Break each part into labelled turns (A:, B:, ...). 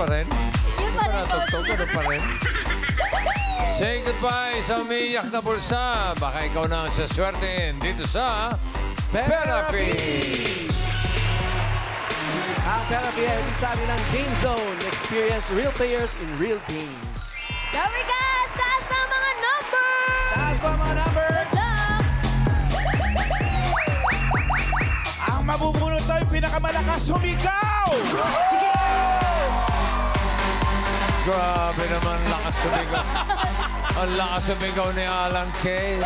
A: pa rin.
B: Yun pa rin, boss.
A: Natugtog, ganun pa rin. Say goodbye sa umiiyak na bulsa. Baka ikaw na ang saswertein dito sa Therapy.
C: Ang Therapy ay sabi ng Game Zone. Experience real players in real games.
B: Sabi guys, taas na mga numbers!
C: Taas po ang mga numbers!
B: Good luck!
D: Ang mabubunot daw yung pinakamalakas sumigaw!
A: Grabe naman, lakas sumigaw. Ang lakas sumigaw ni Alan Kay.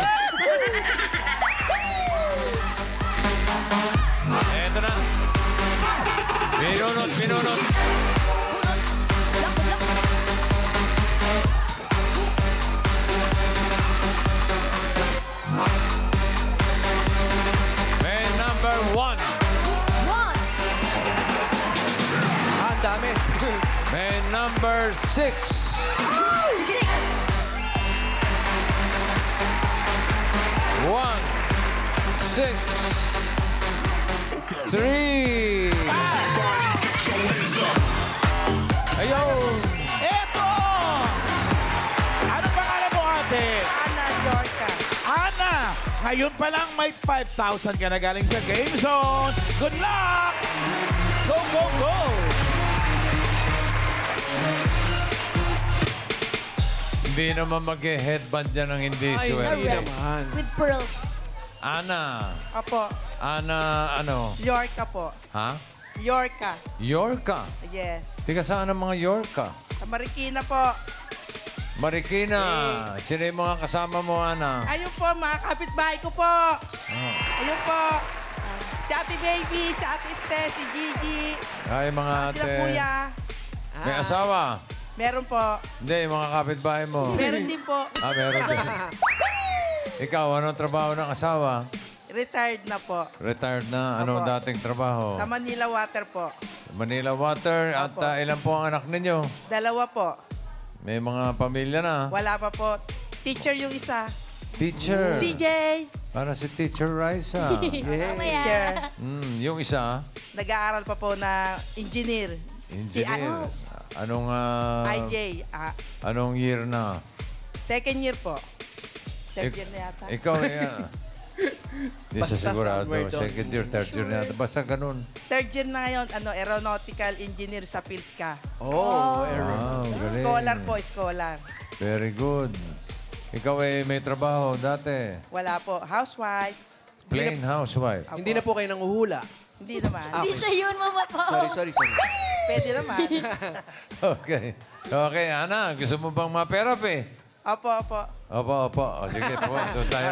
A: Eto na. Pinunot, pinunot.
B: Luck, good luck!
A: May number 1.
B: One!
C: Ang dami.
A: May number 6.
B: Six!
A: 1, 6, 3. Ayun!
D: Eto! Ano pangalan mo, ate?
E: Ana Yorka.
D: Ana! Ngayon pa lang may 5,000 ka na galing sa Game Zone. Good luck! Go, go, go!
A: Hindi naman mag-headband yan ng hindi
C: Ay,
A: swerte.
C: hindi naman.
B: With pearls.
A: Ana.
E: Apo,
A: Ana, ano?
E: Yorka po.
A: Ha?
E: Yorka.
A: Yorka.
E: Yes.
A: Tika saan ang mga Yorka?
E: Sa Marikina po.
A: Marikina. Sino yung mga kasama mo, Ana?
E: Ayun po, mga kapitbahay ko po. Ayun po. Si Ate Baby, si Ate Este, si Gigi.
A: Ay, mga
E: Sila
A: ate.
E: Kuya.
A: May asawa?
E: Meron po.
A: Hindi, yung mga kapitbahay mo.
E: Meron din po.
A: Ah, meron din. Ikaw, anong trabaho ng asawa?
E: Retired na po.
A: Retired na. Anong
E: Opo.
A: dating trabaho?
E: Sa Manila Water po.
A: Manila Water. At
E: Opo.
A: ilan po ang anak ninyo?
E: Dalawa po.
A: May mga pamilya na.
E: Wala pa po. Teacher yung isa.
A: Teacher.
E: CJ.
A: Para si Teacher Raisa.
B: Mamaya.
E: Teacher.
A: Yung isa,
E: Nag-aaral pa po na engineer.
A: engineer. Anong,
E: IJ.
A: anong year na?
E: Second year po. Third
A: Ik-
E: year na yata.
A: Ikaw, Hindi sa
C: Basta
A: sigurado.
C: somewhere doon.
A: Second year, third year na. Basta ganun.
E: Third year na ngayon, aeronautical engineer sa PhilSca.
C: Oh,
A: Wow, galing.
E: Scholar po, scholar.
A: Very good. Ikaw may trabaho dati.
E: Wala po, housewife.
A: Plain housewife.
C: Hindi na po kayo nanguhula.
E: Hindi naman.
B: Hindi siya yun, mama po.
C: Sorry.
E: Pwede naman.
A: Okay. Okay, Ana, gusto mo bang ma-therapy?
E: Opo, opo.
A: Opo. O, sige po, doon tayo.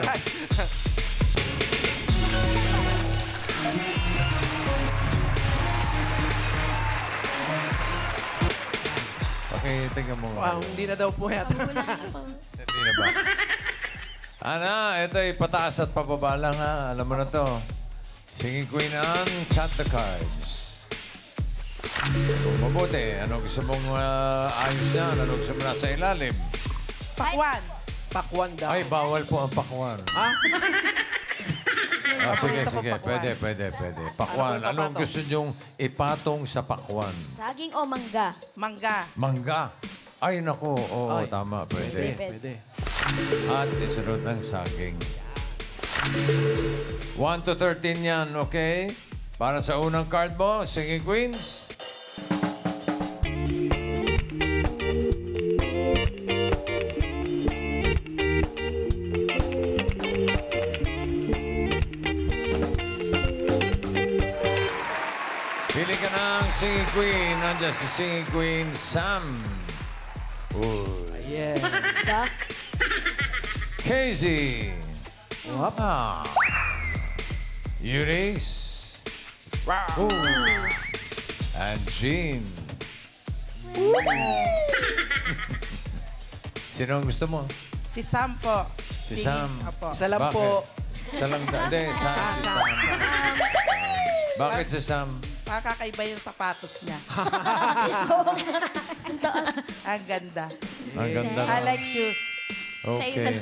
A: Okay, tingnan mo nga.
C: Wow, hindi na daw po yata.
B: Wala na po.
A: Hindi na ba? Ana, ito ay pataas at pababa lang ha. Alam mo na to. Singing Queen Anne, cut the cards. Kung mabuti, ano gusto mong ayos niyan? Ano gusto mo nasa ilalim?
E: Pakwan.
C: Pakwan daw.
A: Ay, bawal po ang pakwan.
C: Ha?
A: Sige.
E: pakwan.
A: Pwede. Pakwan.
E: Ano
A: Anong
E: ipapatong?
A: gusto niyong ipatong sa pakwan?
B: Saging o mangga?
E: Mangga.
A: Mangga. Ay, naku. Oo,
C: Ay.
A: tama. Pwede.
C: Pwede.
A: At isunod ang saging. 1 to 13 yan, okay? Para sa unang card mo, Singing Queens. Pili ka ng Singing Queen. Nandiyan si Singing Queen, Sam. Uy.
C: Yeah.
B: Duck?
A: Casey.
C: Wapa.
A: Eunice. Ooh. And Jean. Sino ang gusto mo?
E: Si Sam po.
A: Si Sam.
E: Opo.
C: Isa lang
A: Bakit?
C: po.
A: Isa lang. Hindi, si Sam. Bakit si Sam?
E: Makakaiba yung sapatos niya.
B: Ang taas.
E: Ang ganda.
A: Ang ganda.
E: I like shoes.
A: Okay.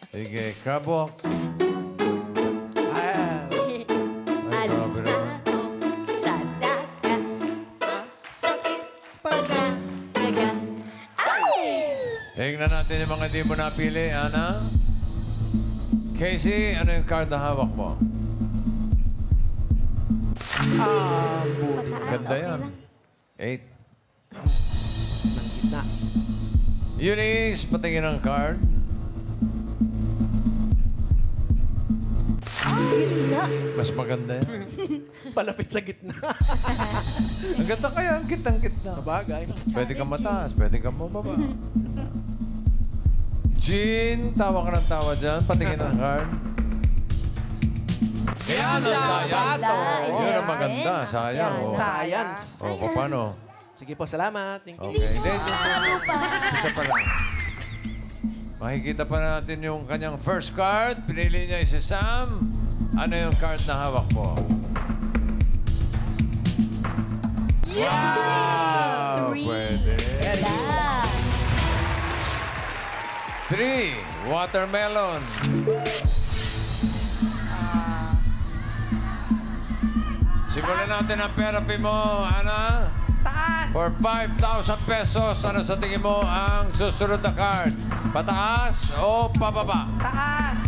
A: Sige, crab walk.
C: Ah,
A: Ay, grabe naman.
B: Sa dagat. Sakit pag
A: natin yung mga di mo napili, Ana. Casey, ano yung card na hawak mo?
B: Pataas,
A: Ganda
B: okay
A: yan.
B: lang.
A: 8.
C: Ng gitna.
A: Eunice, patingin ang card.
B: Gitna.
A: Mas maganda yan.
C: Palapit sa gitna.
A: Ang ganda kaya, ang gitang-gitna.
C: Sa bagay.
A: Pwede kang mataas, pwede kang mababa. Jean, tawa ka ng tawa dyan. Patingin ang card. Yan ang sayang.
B: Ganda.
A: Yun ang maganda. Sayang. Oh.
C: Science.
A: O, paano?
C: Sige po, salamat. Thank you.
A: Okay. Hindi,
B: Ano pa?
A: isa pa lang. Makikita pa natin yung kanyang first card. Pinili niya si Sam. Ano yung card na hawak mo? Wow!
B: Three.
A: Pwede.
B: Ganda.
A: 3. Watermelon. Simulan natin ang therapy mo, Ana.
E: Taas.
A: For 5,000 pesos, ano sa tingin mo ang susunod na card? Pataas o pababa?
E: Taas.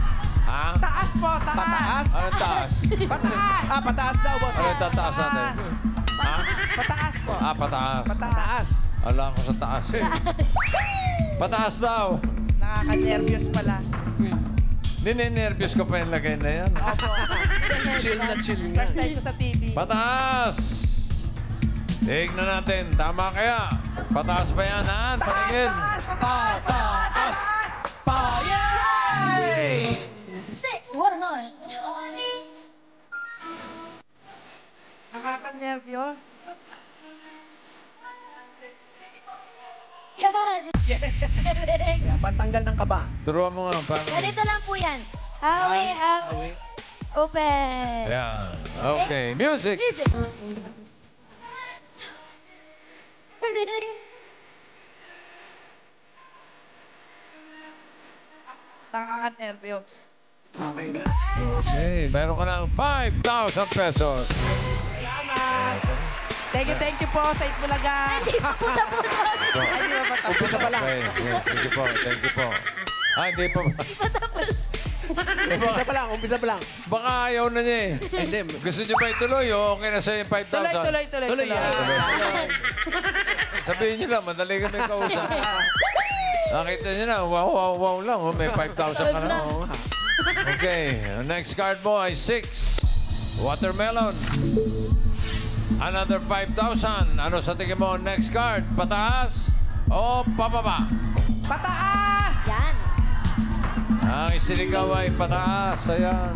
A: Ha?
E: Taas po, taas.
C: Pataas?
A: Ano taas?
E: Pataas.
C: Pataas daw, boss.
A: Ano yung tataas natin? Ha?
E: Pataas po.
A: Pataas.
E: Pataas.
A: Ala ko sa taas. Pataas daw.
E: Nakaka-nervyos pala.
A: Ninenervyos ko pa yung lagay na yan.
C: Chill na chill nga.
E: First time ko sa TV.
A: Pataas! Tignan natin. Tama kaya? Pataas ba yan, Han? Patingin. Pataas!
B: Six. Watermelon.
E: Nakaka-nervyos.
B: Come on.
C: Pantanggal ng kaba.
A: Turuan mo nga. Paano?
B: Ganito lang po yan. Hawi, hawi. Open.
A: Yan. Okay. Music.
B: Music.
E: Nakaka-nervyos.
A: Okay. Meron ka ng 5,000 pesos.
E: Thank you po sa Itbulaga.
B: Hindi pa po tapos.
E: Ay, di ba pa tapos?
C: Umpisa pa lang.
A: Okay. Yes. Thank you po. Thank you po. Hindi pa.
C: Umpisa pa lang, umpisa pa lang.
A: Baka ayaw na niya eh.
C: Hindi.
A: Gusto niyo ba ituloy o okay na sa'yo yung 5,000?
E: Tuloy.
C: yan.
A: Sabihin niyo lang, madali kami kausap. Nakita niyo na, wow lang. Oh, may 5,000 ka na.
C: Oo nga.
A: Okay, ang next card mo ay 6. Watermelon. Another 5,000. Ano sa tingin mo ang next card? Pataas o pababa?
E: Pataas!
B: Yan.
A: Ang isiligaw ay pataas. Ayan.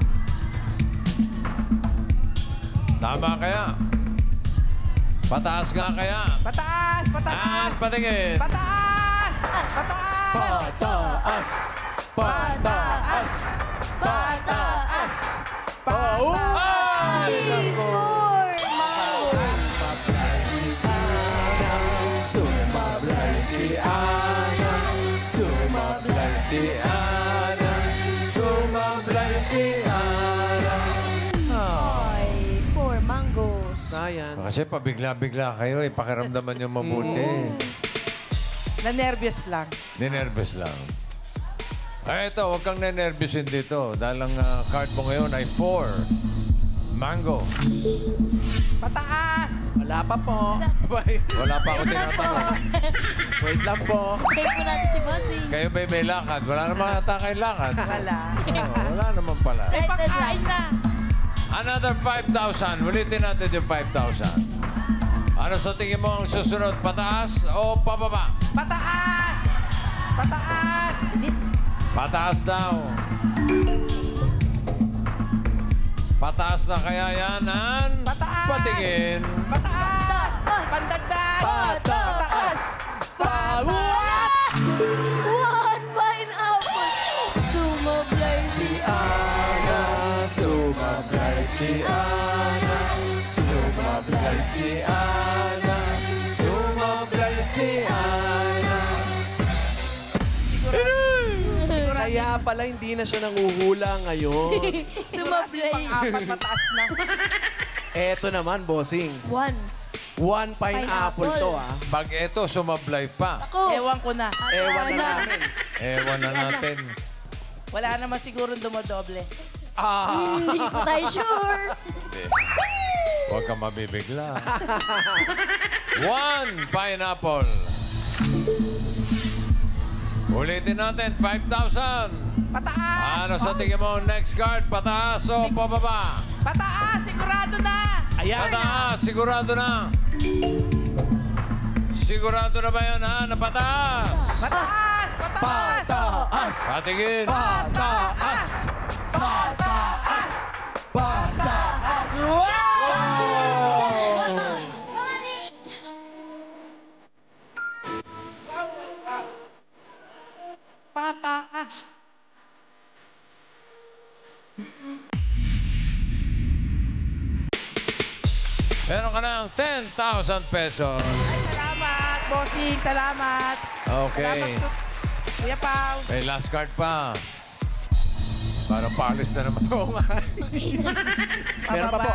A: Tama kaya? Pataas nga kaya?
E: Pataas! Pataas!
A: Patingin.
E: Pataas! Pataas!
C: Pataas. Pataas.
E: Pataas!
C: Ay, nako. Sumablay si Ana. Sumablay si Ana. Sumablay si Ana.
B: Ay, 4 mangoes.
C: Sayang.
A: Kasi pabigla-bigla kayo, pakiramdaman nyo mabuti.
E: Na-nervyos lang.
A: Ninervous lang. Ay, ito, huwag kang ninervyusin dito. Dahil ang card mo ngayon ay 4. Mango.
E: Pataas!
C: Wala pa po. Bye.
A: Wala pa ako tinatanong.
C: Wait lang po.
B: Thank po natin si Bossing.
A: Kayo ba'y may lakad? Wala naman ata kayo lakad.
E: Wala.
A: Wala naman pala.
E: May pagkain na.
A: Another 5,000. Ulitin natin yung 5,000. Ano sa tingin mo ang susunod? Pataas o pababa?
E: Pataas! Pataas!
B: Bilis.
A: Pataas daw. Pataas na kaya yan, Han?
E: Pataas!
A: Patingin.
E: Pataas!
B: Taas!
E: Pandagdag!
B: Pataas!
E: Pataas!
B: One pineapple. Sumablay si
C: Ana. Sumablay si Ana. Sumablay si Ana. Sumablay si Ana. Kaya pala hindi na siya nanguhula ngayon.
B: Sumablay.
E: Pang-apat mataas na.
C: Eto naman, bossing.
B: 1.
C: One pineapple to, ah.
A: Pag ito, sumablay pa.
B: Ako.
E: Ewan ko na.
C: Ewan na namin.
A: Ewan na natin.
E: Wala naman siguro dumodoble.
B: Hindi po tayo sure.
A: Huwag kang mabibigla. 1 pineapple. Ulitin natin, 5,000.
E: Pataas!
A: Ano sa tingin mo? Next card, pataas o pababa?
E: Pataas! Sigurado na!
C: Ayan.
A: Pataas, sigurado na. Sigurado na ba yun, ha? Na pataas?
E: Pataas! Pataas!
C: Pataas!
A: Patingin.
C: Pataas!
E: Pataas!
A: Meron ka ng 10,000 pesos.
E: Salamat, bossing. Salamat.
A: Okay.
E: Salamat, Kuya Pao.
A: May last card pa. Parang palis na naman.
C: Meron pa po.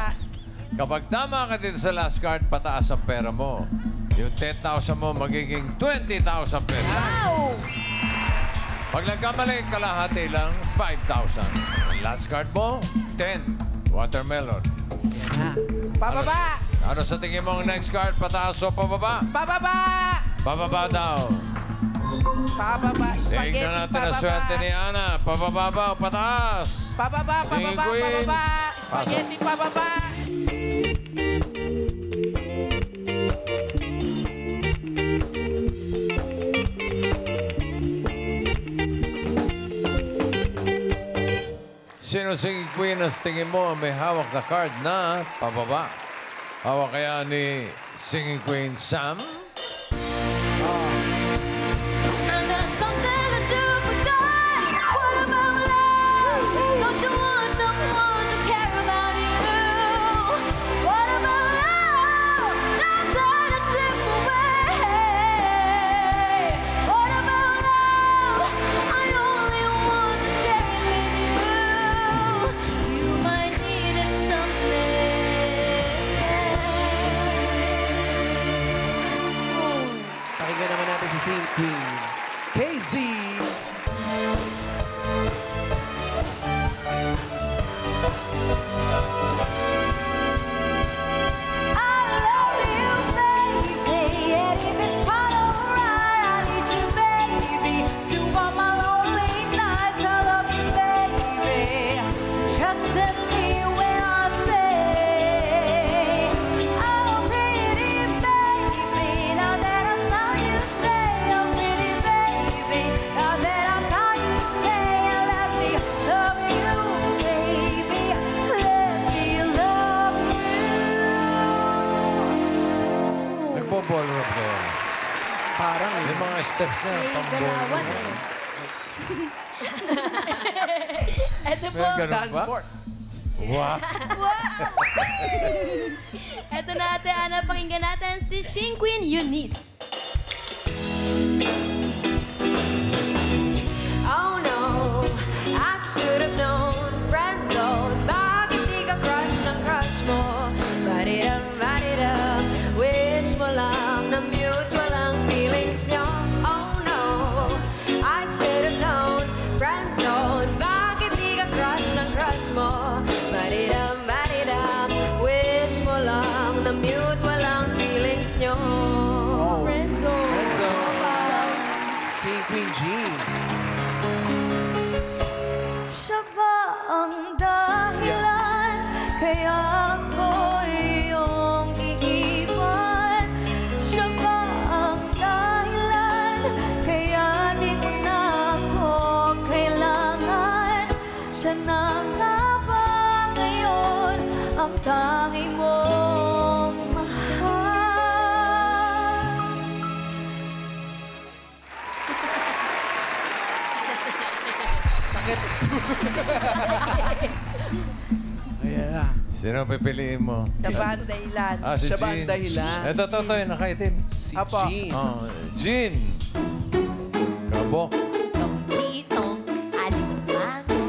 A: Kapag tama ka dito sa last card, pataas ang pera mo. Yung 10,000 mo magiging 20,000 pesos.
B: Wow!
A: Pag nagkamali, kalahati lang 5,000. Ang last card mo, 10. Watermelon.
E: Pababa!
A: Ano sa tingin mo ang next card? Pataas o pababa?
E: Pababa!
A: Pababa daw.
E: Pababa. Spaghetti,
A: Tingnan natin ang
E: pababa.
A: swerte ni Ana. Pababa ba o pataas?
E: Pababa,
A: Sige,
E: pababa,
A: Queen.
E: pababa. Spaghetti, pababa.
A: Sino si Queen ang tingin mo may hawak na card na pababa? Hawak kaya ni Singing Queen Sam?
B: And there's something that you forgot. What about love? Don't you want someone to care about you? What about love? Love that slip away. What about love? I only want to share it with you. You might need it someday.
C: Pakinggan naman natin si Sing Queen. KZ!
B: I love you, baby, and if it's quite alright, I need you, baby, to warm my lonely nights. I love you, baby. Trust in me when I say, oh, pretty baby, now that I found you, stay. Oh, pretty baby, now that I found you, stay. Let me love you, baby. Let me love you.
A: Nagbo-ballroom kayo.
C: Parang
A: Yung mga steps niya,
B: May
A: pang-ballroom.
B: galawan Ito po.
A: May ganun
C: dance
A: ba?
C: sport.
A: Wow!
B: Ito na ate Ana, pakinggan natin si Sing Queen Eunice. Oh no, I should have known. Friend zone, bakit di ka crush ng crush mo? Badidam, badidam, wish mo lang na mutual ang feelings nyo. Oh no, I should have known. Friend zone, bakit di ka crush ng crush mo? Badidam, badidam, wish mo lang na mutual ang feelings nyo. Friend zone.
C: Friendzone. Sing Queen Jean.
B: Siya ba ang dahilan kaya ako iyong iiwan? Siya ba ang dahilan kaya di mo na ako kailangan? Siya na nga ba ngayon ang tanging mong mahal?
C: Ayan na.
A: Sino pipiliin mo?
E: Sa bandailan.
A: Ah, si
C: Siya ba ang
A: Jean.
C: dahilan?
A: Ito, Totoy, nakaitim.
C: Si
E: Apo.
C: Jean.
A: Oh, Jean. Kabok.
B: Ditong alimango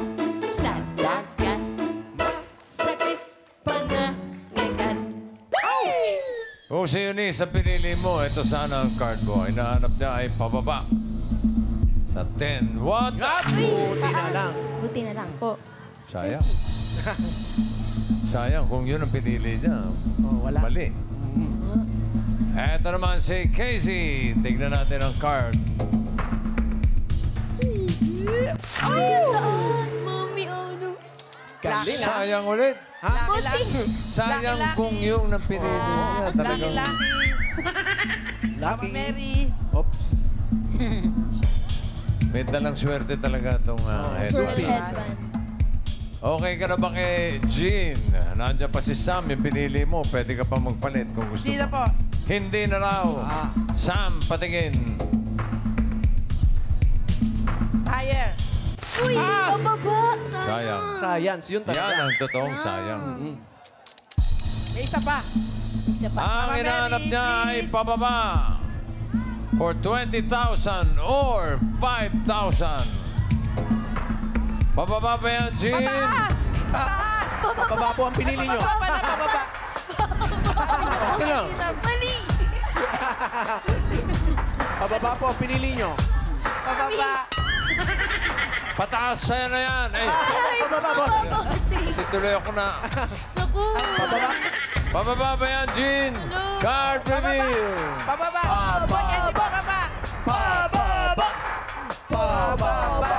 B: sa dagat, sakit panangagat.
A: Kung si Eunice ang pinili mo, ito sana ang card mo. Hinahanap niya ay pababa. Sa 10. What?
C: Buti na lang.
B: Buti na lang po.
A: Sayang. Sayang kung yun ang pinili niya.
C: Oh, wala.
A: Mali. Eto naman si Casey. Tignan natin ang card.
B: Ay, ang taas, mami, ano?
C: Galing, ha?
A: Sayang ulit.
E: Laki-laki.
A: Sayang
E: Laki-laki.
A: kung yung ang pinili niya. Talagang
E: Laki-laki. Mama
C: Lucky.
E: Mary.
C: Oops.
A: may dalang swerte talaga itong
B: Pearl
A: headband.
B: headband.
A: Okay ka na ba kay Jean? Nandiyan pa si Sam, yung pinili mo. Pwede ka pa magpalit kung gusto
E: Hindi na
A: mo.
E: po.
A: Hindi na raw. Sam, patingin.
E: Higher.
B: Uy, pababa.
A: Sayang.
C: Science, yun
A: Yan
C: talaga.
A: ang totoong sayang.
E: May isa pa.
B: Isa pa.
A: Ang
E: Mama
A: hinahanap
E: Mary,
A: niya ay
E: please.
A: pababa. For 20,000 or 5,000. Pababa ba yan, Jean?
E: Pataas! Pataas!
C: Pababa po ang pinili nyo.
E: Pababa na, pababa.
C: Kasi lang.
B: Mali.
C: Pababa po ang pinili nyo.
E: Pababa.
A: Pataas sa'yo na yan. Ay,
B: Ay,
C: Pababa, boss.
B: bossing.
A: tituloy ako na.
B: Naku.
C: Pababa.
A: Pababa ba yan, Jean?
B: Ano?
A: Card reveal.
E: Pababa. Spaghetti pababa.
C: Pababa. Pababa.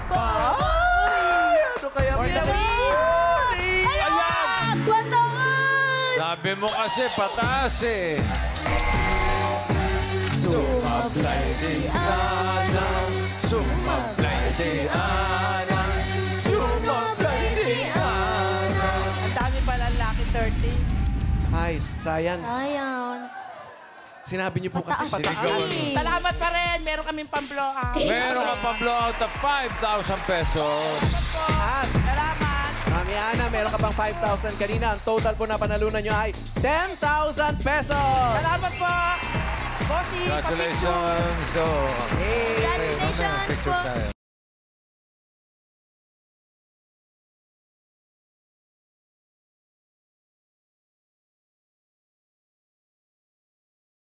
C: Ay, ano kaya
E: For the win.
A: Ayan!
B: Pataas!
A: Sabi mo kasi pataas eh. Sumablay si Ana. Sumablay si Ana. Sumablay si Ana.
E: Ang dami pala lucky 30.
C: Ay, science.
B: Science.
C: Sinabi niyo po kasi
B: Pataas.
C: pataas.
A: Sinigawan.
E: Salamat pa rin. Meron kaming pang-blow out.
A: Meron ka pang blowout of 5,000 pesos.
C: At
E: Salamat.
C: Mami Ana, meron ka pang 5,000 kanina. Ang total po na panalunan nyo ay 10,000 pesos!
E: Salamat po. Bossy,
A: Congratulations. So,
C: Hey!
B: Congratulations
A: picture
B: po.
A: tayo.